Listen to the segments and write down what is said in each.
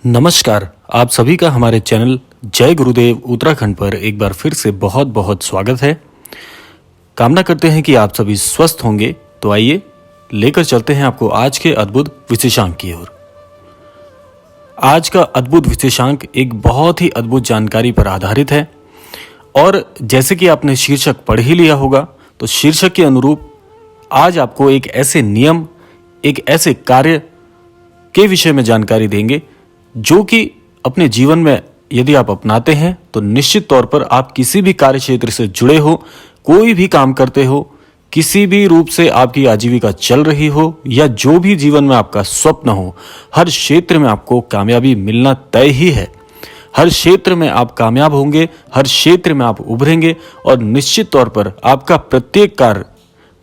नमस्कार। आप सभी का हमारे चैनल जय गुरुदेव उत्तराखंड पर एक बार फिर से बहुत बहुत स्वागत है। कामना करते हैं कि आप सभी स्वस्थ होंगे। तो आइए लेकर चलते हैं आपको आज के अद्भुत विशेषांक की ओर। आज का अद्भुत विशेषांक एक बहुत ही अद्भुत जानकारी पर आधारित है और जैसे कि आपने शीर्षक पढ़ ही लिया होगा, तो शीर्षक के अनुरूप आज आपको एक ऐसे नियम, एक ऐसे कार्य के विषय में जानकारी देंगे जो कि अपने जीवन में यदि आप अपनाते हैं तो निश्चित तौर पर आप किसी भी कार्य क्षेत्र से जुड़े हो, कोई भी काम करते हो, किसी भी रूप से आपकी आजीविका चल रही हो या जो भी जीवन में आपका स्वप्न हो, हर क्षेत्र में आपको कामयाबी मिलना तय ही है। हर क्षेत्र में आप कामयाब होंगे, हर क्षेत्र में आप उभरेंगे और निश्चित तौर पर आपका प्रत्येक कार्य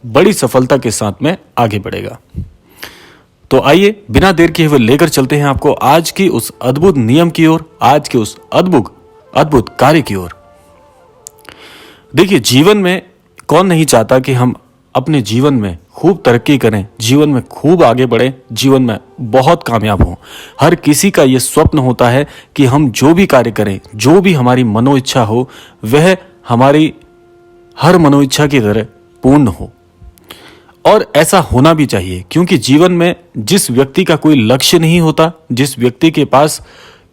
बड़ी सफलता के साथ में आगे बढ़ेगा। तो आइए बिना देर किए हुए लेकर चलते हैं आपको आज की उस अद्भुत नियम की ओर, आज के उस अद्भुत कार्य की ओर। देखिए, जीवन में कौन नहीं चाहता कि हम अपने जीवन में खूब तरक्की करें, जीवन में खूब आगे बढ़ें, जीवन में बहुत कामयाब हों। हर किसी का ये स्वप्न होता है कि हम जो भी कार्य करें, जो भी हमारी मनोइच्छा हो, वह हमारी हर मनोइच्छा की तरह पूर्ण हो। और ऐसा होना भी चाहिए, क्योंकि जीवन में जिस व्यक्ति का कोई लक्ष्य नहीं होता, जिस व्यक्ति के पास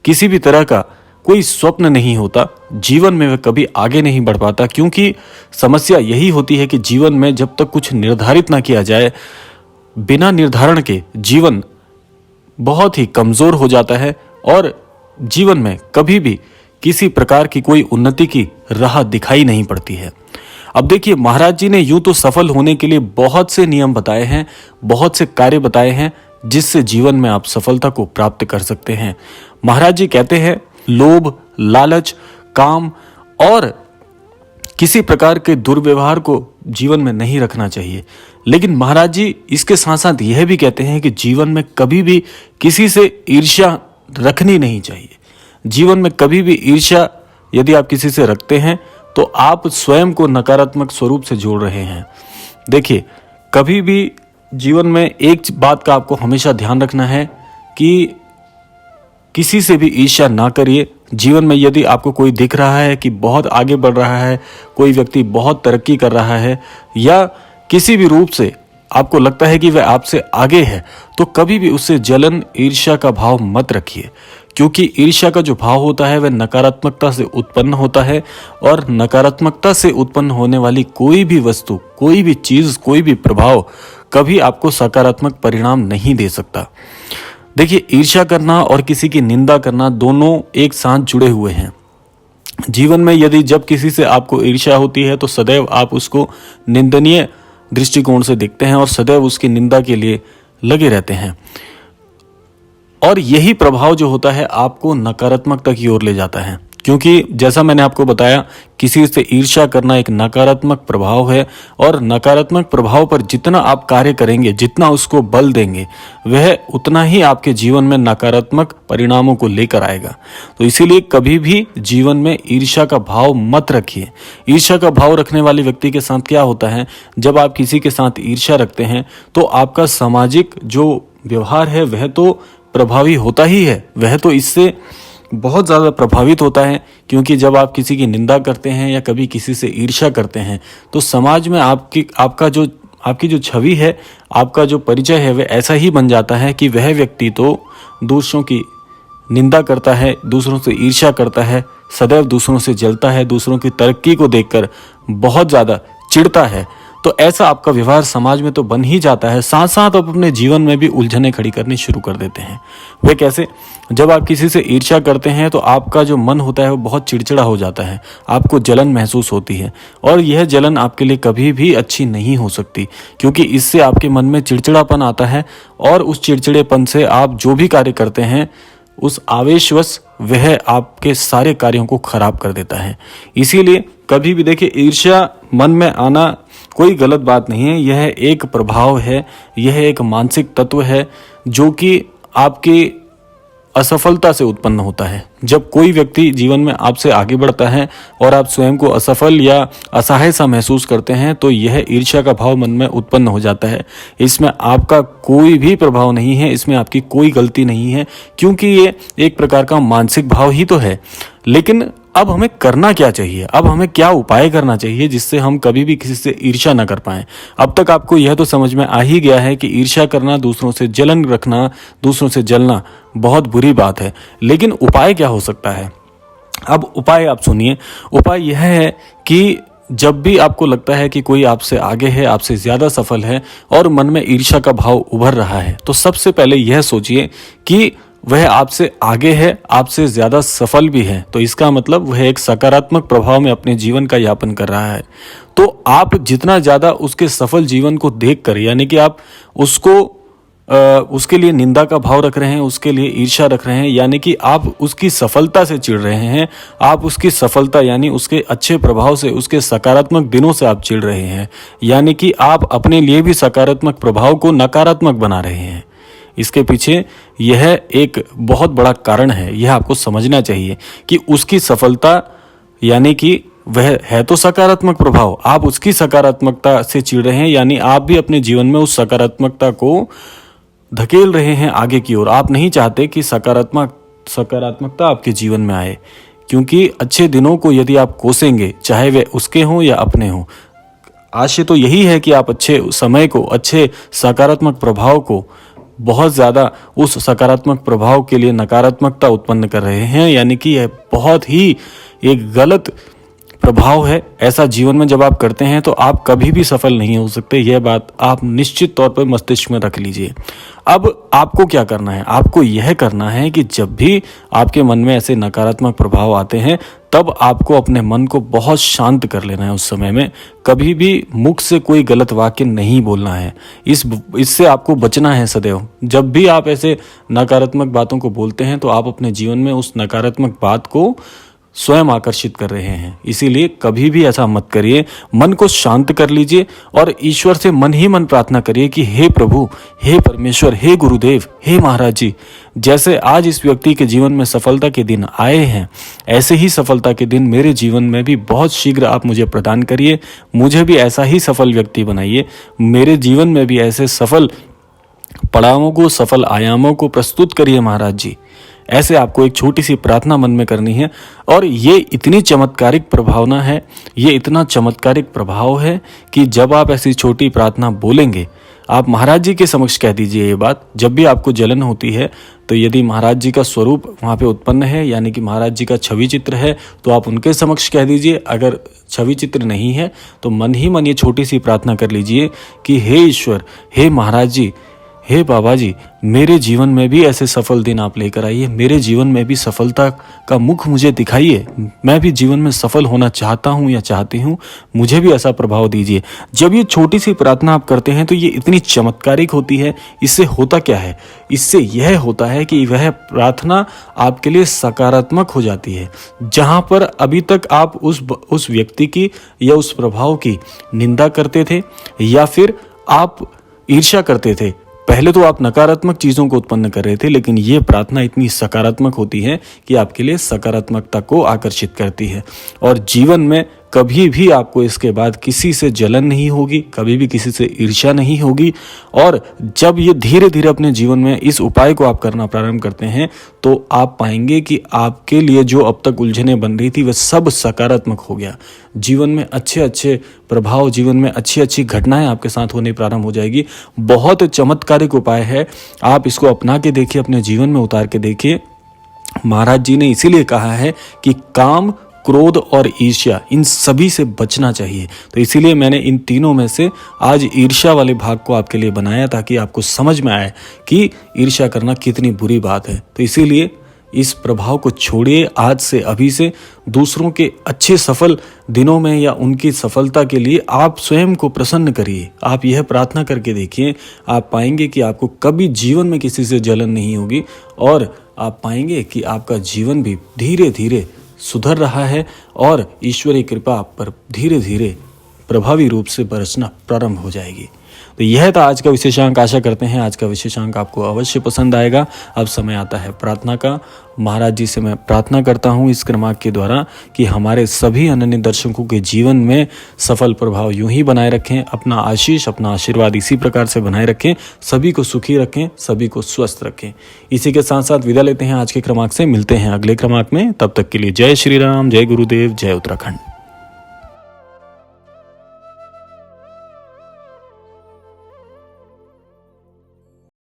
किसी भी तरह का कोई स्वप्न नहीं होता, जीवन में वह कभी आगे नहीं बढ़ पाता। क्योंकि समस्या यही होती है कि जीवन में जब तक कुछ निर्धारित ना किया जाए, बिना निर्धारण के जीवन बहुत ही कमजोर हो जाता है और जीवन में कभी भी किसी प्रकार की कोई उन्नति की राह दिखाई नहीं पड़ती है। अब देखिए, महाराज जी ने यूं तो सफल होने के लिए बहुत से नियम बताए हैं, बहुत से कार्य बताए हैं जिससे जीवन में आप सफलता को प्राप्त कर सकते हैं। महाराज जी कहते हैं लोभ, लालच, काम और किसी प्रकार के दुर्व्यवहार को जीवन में नहीं रखना चाहिए। लेकिन महाराज जी इसके साथ साथ यह भी कहते हैं कि जीवन में कभी भी किसी से ईर्ष्या रखनी नहीं चाहिए। जीवन में कभी भी ईर्ष्या यदि आप किसी से रखते हैं तो आप स्वयं को नकारात्मक स्वरूप से जोड़ रहे हैं। देखिए, कभी भी जीवन में एक बात का आपको हमेशा ध्यान रखना है कि किसी से भी ईर्ष्या ना करिए। जीवन में यदि आपको कोई दिख रहा है कि बहुत आगे बढ़ रहा है, कोई व्यक्ति बहुत तरक्की कर रहा है या किसी भी रूप से आपको लगता है कि वह आपसे आगे है, तो कभी भी उससे जलन, ईर्ष्या का भाव मत रखिए। क्योंकि ईर्ष्या का जो भाव होता है वह नकारात्मकता से उत्पन्न होता है और नकारात्मकता से उत्पन्न होने वाली कोई भी वस्तु, कोई भी चीज, कोई भी प्रभाव कभी आपको सकारात्मक परिणाम नहीं दे सकता। देखिए, ईर्ष्या करना और किसी की निंदा करना दोनों एक साथ जुड़े हुए हैं। जीवन में यदि जब किसी से आपको ईर्ष्या होती है तो सदैव आप उसको निंदनीय दृष्टिकोण से देखते हैं और सदैव उसकी निंदा के लिए लगे रहते हैं। और यही प्रभाव जो होता है आपको नकारात्मकता की ओर ले जाता है। क्योंकि जैसा मैंने आपको बताया, किसी से ईर्ष्या करना एक नकारात्मक प्रभाव है और नकारात्मक प्रभाव पर जितना आप कार्य करेंगे, जितना उसको बल देंगे, वह उतना ही आपके जीवन में नकारात्मक परिणामों को लेकर आएगा। तो इसीलिए कभी भी जीवन में ईर्ष्या का भाव मत रखिए। ईर्ष्या का भाव रखने वाले व्यक्ति के साथ क्या होता है, जब आप किसी के साथ ईर्ष्या रखते हैं तो आपका सामाजिक जो व्यवहार है वह तो प्रभावी होता ही है, वह तो इससे बहुत ज़्यादा प्रभावित होता है। क्योंकि जब आप किसी की निंदा करते हैं या कभी किसी से ईर्ष्या करते हैं तो समाज में आपकी जो छवि है, आपका जो परिचय है, वह ऐसा ही बन जाता है कि वह व्यक्ति तो दूसरों की निंदा करता है, दूसरों से ईर्ष्या करता है, सदैव दूसरों से जलता है, दूसरों की तरक्की को देखकर बहुत ज़्यादा चिढ़ता है। तो ऐसा आपका व्यवहार समाज में तो बन ही जाता है, साथ साथ आप अपने जीवन में भी उलझनें खड़ी करनी शुरू कर देते हैं। वे कैसे? जब आप किसी से ईर्ष्या करते हैं तो आपका जो मन होता है वो बहुत चिड़चिड़ा हो जाता है, आपको जलन महसूस होती है और यह जलन आपके लिए कभी भी अच्छी नहीं हो सकती। क्योंकि इससे आपके मन में चिड़चिड़ापन आता है और उस चिड़चिड़ेपन से आप जो भी कार्य करते हैं, उस आवेशवश वह आपके सारे कार्यों को खराब कर देता है। इसीलिए कभी भी देखिए, ईर्ष्या मन में आना कोई गलत बात नहीं है। यह एक प्रभाव है, यह एक मानसिक तत्व है जो कि आपके असफलता से उत्पन्न होता है। जब कोई व्यक्ति जीवन में आपसे आगे बढ़ता है और आप स्वयं को असफल या असहाय सा महसूस करते हैं तो यह ईर्ष्या का भाव मन में उत्पन्न हो जाता है। इसमें आपका कोई भी प्रभाव नहीं है, इसमें आपकी कोई गलती नहीं है, क्योंकि ये एक प्रकार का मानसिक भाव ही तो है। लेकिन अब हमें करना क्या चाहिए? अब हमें क्या उपाय करना चाहिए जिससे हम कभी भी किसी से ईर्ष्या न कर पाएं? अब तक आपको यह तो समझ में आ ही गया है कि ईर्ष्या करना, दूसरों से जलन रखना, दूसरों से जलना बहुत बुरी बात है। लेकिन उपाय क्या हो सकता है? अब उपाय आप सुनिए। उपाय यह है कि जब भी आपको लगता है कि कोई आपसे आगे है, आपसे ज़्यादा सफल है और मन में ईर्ष्या का भाव उभर रहा है, तो सबसे पहले यह सोचिए कि वह आपसे आगे है, आपसे ज़्यादा सफल भी है, तो इसका मतलब वह एक सकारात्मक प्रभाव में अपने जीवन का यापन कर रहा है। तो आप जितना ज़्यादा उसके सफल जीवन को देखकर, यानी कि आप उसके लिए निंदा का भाव रख रहे हैं, उसके लिए ईर्ष्या रख रहे हैं, यानी कि आप उसकी सफलता से चिढ़ रहे हैं, आप उसकी सफलता यानी उसके अच्छे प्रभाव से, उसके सकारात्मक दिनों से आप चिढ़ रहे हैं, यानी कि आप अपने लिए भी सकारात्मक प्रभाव को नकारात्मक बना रहे हैं। इसके पीछे यह एक बहुत बड़ा कारण है। यह आपको समझना चाहिए कि उसकी सफलता यानी कि वह है तो सकारात्मक प्रभाव, आप उसकी सकारात्मकता से चिढ़ रहे हैं, यानी आप भी अपने जीवन में उस सकारात्मकता को धकेल रहे हैं आगे की ओर। आप नहीं चाहते कि सकारात्मकता आपके जीवन में आए, क्योंकि अच्छे दिनों को यदि आप कोसेंगे, चाहे वे उसके हों या अपने हों, आशय तो यही है कि आप अच्छे समय को, अच्छे सकारात्मक प्रभाव को बहुत ज़्यादा उस सकारात्मक प्रभाव के लिए नकारात्मकता उत्पन्न कर रहे हैं, यानी कि यह बहुत ही एक गलत प्रभाव है। ऐसा जीवन में जब आप करते हैं तो आप कभी भी सफल नहीं हो सकते। यह बात आप निश्चित तौर पर मस्तिष्क में रख लीजिए। अब आपको क्या करना है? आपको यह करना है कि जब भी आपके मन में ऐसे नकारात्मक प्रभाव आते हैं तब आपको अपने मन को बहुत शांत कर लेना है। उस समय में कभी भी मुख से कोई गलत वाक्य नहीं बोलना है। इससे आपको बचना है सदैव। जब भी आप ऐसे नकारात्मक बातों को बोलते हैं तो आप अपने जीवन में उस नकारात्मक बात को स्वयं आकर्षित कर रहे हैं। इसीलिए कभी भी ऐसा मत करिए। मन को शांत कर लीजिए और ईश्वर से मन ही मन प्रार्थना करिए कि हे प्रभु, हे परमेश्वर, हे गुरुदेव, हे महाराज जी, जैसे आज इस व्यक्ति के जीवन में सफलता के दिन आए हैं, ऐसे ही सफलता के दिन मेरे जीवन में भी बहुत शीघ्र आप मुझे प्रदान करिए। मुझे भी ऐसा ही सफल व्यक्ति बनाइए। मेरे जीवन में भी ऐसे सफल पड़ावों को, सफल आयामों को प्रस्तुत करिए महाराज जी। ऐसे आपको एक छोटी सी प्रार्थना मन में करनी है। और ये इतनी चमत्कारिक प्रभावना है, ये इतना चमत्कारिक प्रभाव है कि जब आप ऐसी छोटी प्रार्थना बोलेंगे, आप महाराज जी के समक्ष कह दीजिए ये बात। जब भी आपको जलन होती है तो यदि महाराज जी का स्वरूप वहाँ पे उत्पन्न है, यानी कि महाराज जी का छवि चित्र है, तो आप उनके समक्ष कह दीजिए। अगर छवि चित्र नहीं है तो मन ही मन ये छोटी सी प्रार्थना कर लीजिए कि हे ईश्वर, हे महाराज जी, हे बाबा जी, मेरे जीवन में भी ऐसे सफल दिन आप लेकर आइए। मेरे जीवन में भी सफलता का मुख मुझे दिखाइए। मैं भी जीवन में सफल होना चाहता हूँ या चाहती हूँ, मुझे भी ऐसा प्रभाव दीजिए। जब ये छोटी सी प्रार्थना आप करते हैं तो ये इतनी चमत्कारिक होती है। इससे होता क्या है? इससे यह होता है कि वह प्रार्थना आपके लिए सकारात्मक हो जाती है। जहाँ पर अभी तक आप उस व्यक्ति की या उस प्रभाव की निंदा करते थे या फिर आप ईर्ष्या करते थे, पहले तो आप नकारात्मक चीज़ों को उत्पन्न कर रहे थे, लेकिन ये प्रार्थना इतनी सकारात्मक होती है कि आपके लिए सकारात्मकता को आकर्षित करती है। और जीवन में कभी भी आपको इसके बाद किसी से जलन नहीं होगी, कभी भी किसी से ईर्ष्या नहीं होगी। और जब ये धीरे धीरे अपने जीवन में इस उपाय को आप करना प्रारंभ करते हैं तो आप पाएंगे कि आपके लिए जो अब तक उलझनें बन रही थी वह सब सकारात्मक हो गया। जीवन में अच्छे अच्छे प्रभाव, जीवन में अच्छी अच्छी घटनाएं आपके साथ होने प्रारंभ हो जाएगी। बहुत चमत्कारिक उपाय है, आप इसको अपना के देखिए, अपने जीवन में उतार के देखिए। महाराज जी ने इसीलिए कहा है कि काम, क्रोध और ईर्ष्या, इन सभी से बचना चाहिए। तो इसीलिए मैंने इन तीनों में से आज ईर्ष्या वाले भाग को आपके लिए बनाया ताकि आपको समझ में आए कि ईर्ष्या करना कितनी बुरी बात है। तो इसीलिए इस प्रभाव को छोड़िए आज से, अभी से। दूसरों के अच्छे सफल दिनों में या उनकी सफलता के लिए आप स्वयं को प्रसन्न करिए। आप यह प्रार्थना करके देखिए, आप पाएंगे कि आपको कभी जीवन में किसी से जलन नहीं होगी और आप पाएंगे कि आपका जीवन भी धीरे धीरे सुधर रहा है और ईश्वरीय कृपा आप पर धीरे धीरे प्रभावी रूप से बरसना प्रारंभ हो जाएगी। तो यह था आज का विशेषांक। आशा करते हैं आज का विशेषांक आपको अवश्य पसंद आएगा। अब समय आता है प्रार्थना का। महाराज जी से मैं प्रार्थना करता हूँ इस क्रमांक के द्वारा कि हमारे सभी अनन्य दर्शकों के जीवन में सफल प्रभाव यूं ही बनाए रखें, अपना आशीष अपना आशीर्वाद इसी प्रकार से बनाए रखें, सभी को सुखी रखें, सभी को स्वस्थ रखें। इसी के साथ साथ विदा लेते हैं आज के क्रमांक से। मिलते हैं अगले क्रमांक में, तब तक के लिए जय श्री राम, जय गुरुदेव, जय उत्तराखंड।